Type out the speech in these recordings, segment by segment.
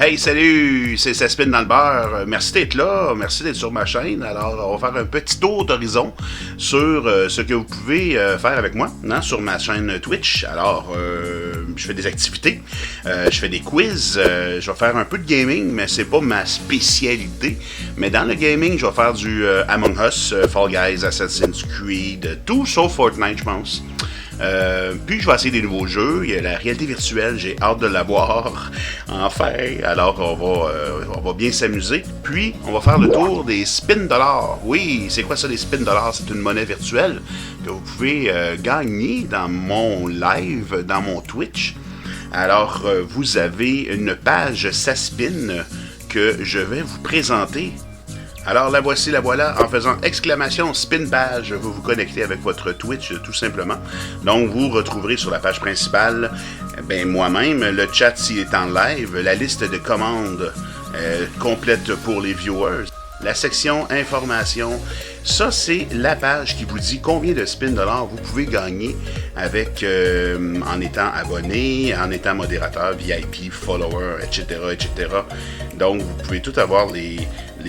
Hey, salut, c'est Ça spin dans le beurre. Merci d'être là, merci d'être sur ma chaîne. Alors, on va faire un petit tour d'horizon sur ce que vous pouvez faire avec moi sur ma chaîne Twitch. Alors, je fais des activités, je fais des quiz, je vais faire un peu de gaming, mais c'est pas ma spécialité. Mais dans le gaming, je vais faire du Among Us, Fall Guys, Assassin's Creed, tout sauf Fortnite, je pense. Puis je vais essayer des nouveaux jeux. Il y a la réalité virtuelle, j'ai hâte de la voir. Enfin, alors on va bien s'amuser. Puis on va faire le tour des spin dollars. Oui, c'est quoi ça, les spin dollars? C'est une monnaie virtuelle que vous pouvez gagner dans mon live, dans mon Twitch. Alors vous avez une page Ça spin que je vais vous présenter. Alors la voici, la voilà, en faisant exclamation spin page, vous vous connectez avec votre Twitch tout simplement. Donc vous retrouverez sur la page principale, moi-même, le chat s'il est en live, la liste de commandes complète pour les viewers, la section information. Ça, c'est la page qui vous dit combien de spin dollars vous pouvez gagner avec en étant abonné, en étant modérateur, VIP, follower, etc., etc. Donc, vous pouvez tout avoir les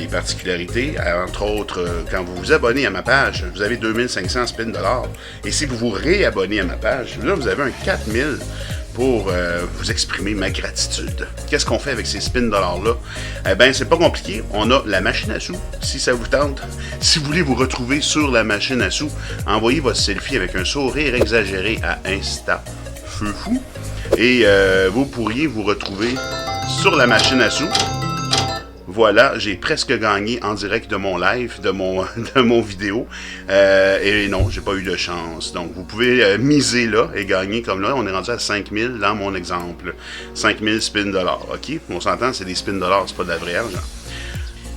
particularités. Entre autres, quand vous vous abonnez à ma page, vous avez 2500 spin dollars. Et si vous vous réabonnez à ma page, là, vous avez un 4000 pour vous exprimer ma gratitude. Qu'est-ce qu'on fait avec ces spin dollars-là? Eh bien, c'est pas compliqué. On a la machine à sous, si ça vous tente. Si vous voulez vous retrouver sur la machine à sous, envoyez votre selfie avec un sourire exagéré à Insta Feu Fou. Et vous pourriez vous retrouver sur la machine à sous. Voilà, j'ai presque gagné en direct de mon live, de mon vidéo. Et non, j'ai pas eu de chance. Donc, vous pouvez miser là et gagner comme là. On est rendu à 5000 dans mon exemple. 5000 spin dollars, OK? On s'entend, c'est des spin dollars, c'est pas de la vraie argent.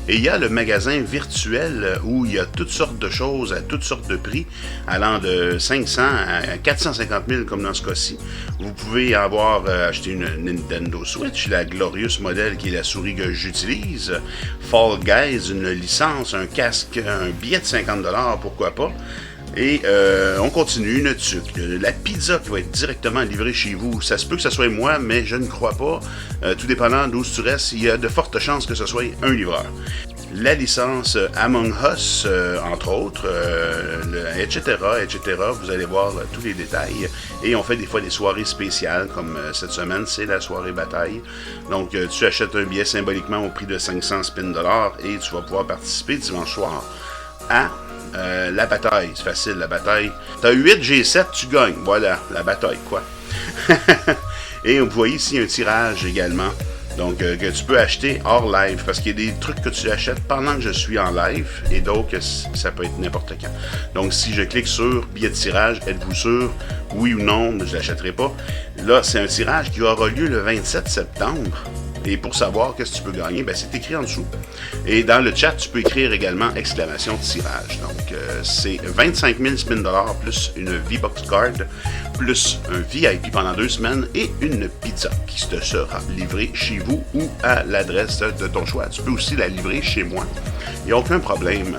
Et il y a le magasin virtuel où il y a toutes sortes de choses à toutes sortes de prix, allant de 500 à 450 000 comme dans ce cas-ci. Vous pouvez avoir acheté une Nintendo Switch, la Glorious modèle qui est la souris que j'utilise, Fall Guys, une licence, un casque, un billet de 50 $, pourquoi pas. Et on continue, une tuque, la pizza qui va être directement livrée chez vous. Ça se peut que ce soit moi, mais je ne crois pas. Tout dépendant d'où tu restes, il y a de fortes chances que ce soit un livreur. La licence Among Us, entre autres, etc., etc. Vous allez voir tous les détails. Et on fait des fois des soirées spéciales, comme cette semaine, c'est la soirée bataille. Donc, tu achètes un billet symboliquement au prix de 500 spin dollars et tu vas pouvoir participer dimanche soir à la bataille. C'est facile, la bataille. T'as 8 G7, tu gagnes. Voilà, la bataille, quoi. Et vous voyez ici un tirage également. Donc, que tu peux acheter hors live, parce qu'il y a des trucs que tu achètes pendant que je suis en live, et donc, ça peut être n'importe quand. Donc, si je clique sur billet de tirage, êtes-vous sûr, oui ou non, je ne l'achèterai pas. Là, c'est un tirage qui aura lieu le 27 septembre. Et pour savoir qu'est-ce que tu peux gagner, c'est écrit en dessous. Et dans le chat, tu peux écrire également exclamation tirage. Donc, c'est 25 000 spin dollars plus une V-Box Card, plus un VIP pendant 2 semaines et une pizza qui te sera livrée chez vous ou à l'adresse de ton choix. Tu peux aussi la livrer chez moi. Il n'y a aucun problème.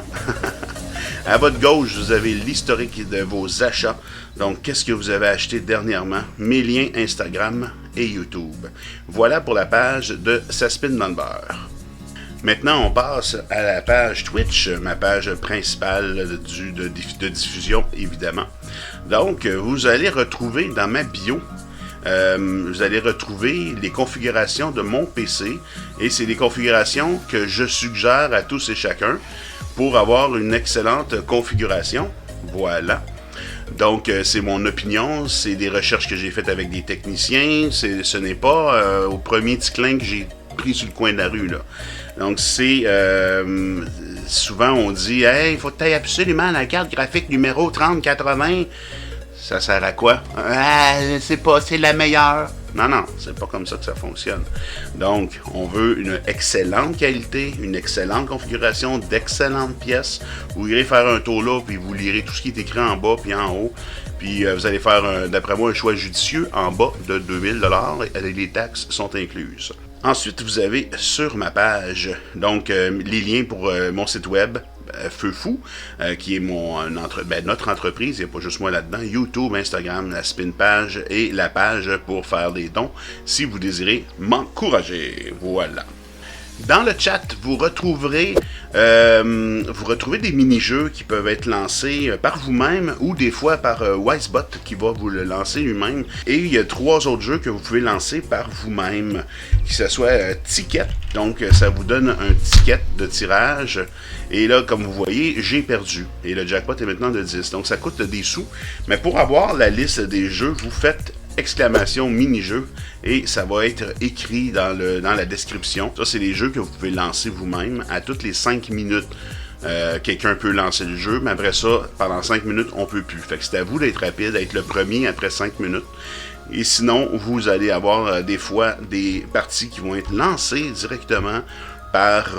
À votre gauche, vous avez l'historique de vos achats. Donc, qu'est-ce que vous avez acheté dernièrement? Mes liens Instagram et YouTube. Voilà pour la page de Ça spin dans le beurre. Maintenant, on passe à la page Twitch, ma page principale de diffusion, évidemment. Donc, vous allez retrouver dans ma bio, vous allez retrouver les configurations de mon PC. Et c'est des configurations que je suggère à tous et chacun pour avoir une excellente configuration. Voilà. Donc, c'est mon opinion, c'est des recherches que j'ai faites avec des techniciens, ce n'est pas au premier petit clin que j'ai pris sur le coin de la rue, là. Donc, c'est... souvent, on dit « Hey, il faut que tu aies absolument la carte graphique numéro 3080. » Ça sert à quoi? C'est la meilleure. Non, non, c'est pas comme ça que ça fonctionne. Donc, on veut une excellente qualité, une excellente configuration, d'excellentes pièces. Vous irez faire un tour là, puis vous lirez tout ce qui est écrit en bas puis en haut. Puis vous allez faire, d'après moi, un choix judicieux en bas de 2000 $ et les taxes sont incluses. Ensuite, vous avez sur ma page, donc, les liens pour mon site web, Feu Fou, qui est notre entreprise. Il n'y a pas juste moi là-dedans. YouTube, Instagram, la spin page et la page pour faire des dons si vous désirez m'encourager. Voilà. Dans le chat, vous retrouverez des mini-jeux qui peuvent être lancés par vous-même ou des fois par Wisebot qui va vous le lancer lui-même. Et il y a 3 autres jeux que vous pouvez lancer par vous-même, que ce soit Ticket, donc ça vous donne un ticket de tirage. Et là, comme vous voyez, j'ai perdu. Et le jackpot est maintenant de 10, donc ça coûte des sous. Mais pour avoir la liste des jeux, vous faites exclamation mini-jeu et ça va être écrit dans la description. Ça, c'est les jeux que vous pouvez lancer vous-même. À toutes les 5 minutes, quelqu'un peut lancer le jeu, mais après ça, pendant 5 minutes, on peut plus. Fait que c'est à vous d'être rapide, d'être le premier après 5 minutes. Et sinon, vous allez avoir des fois des parties qui vont être lancées directement par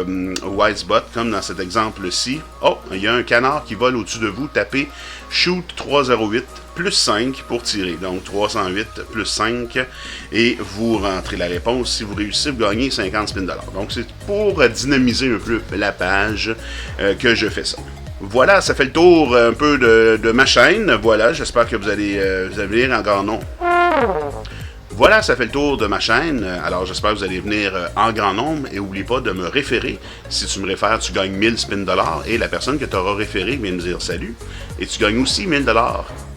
Wisebot, comme dans cet exemple-ci. Oh, il y a un canard qui vole au-dessus de vous. Tapez Shoot 308 plus 5 pour tirer. Donc 308 plus 5 et vous rentrez la réponse. Si vous réussissez, vous gagnez 50 spin $. Donc c'est pour dynamiser un peu la page que je fais ça. Voilà, ça fait le tour un peu de ma chaîne. Voilà, j'espère que vous allez venir en grand nombre. Voilà, ça fait le tour de ma chaîne. Alors, j'espère que vous allez venir en grand nombre. Et n'oublie pas de me référer. Si tu me réfères, tu gagnes 1000 spin $. Et la personne que tu auras référé vient me dire salut. Et tu gagnes aussi 1000 $.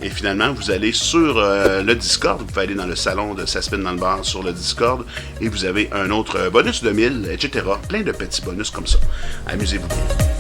Et finalement, vous allez sur le Discord. Vous pouvez aller dans le salon de Ça spin dans le bar sur le Discord. Et vous avez un autre bonus de 1000, etc. Plein de petits bonus comme ça. Amusez-vous bien.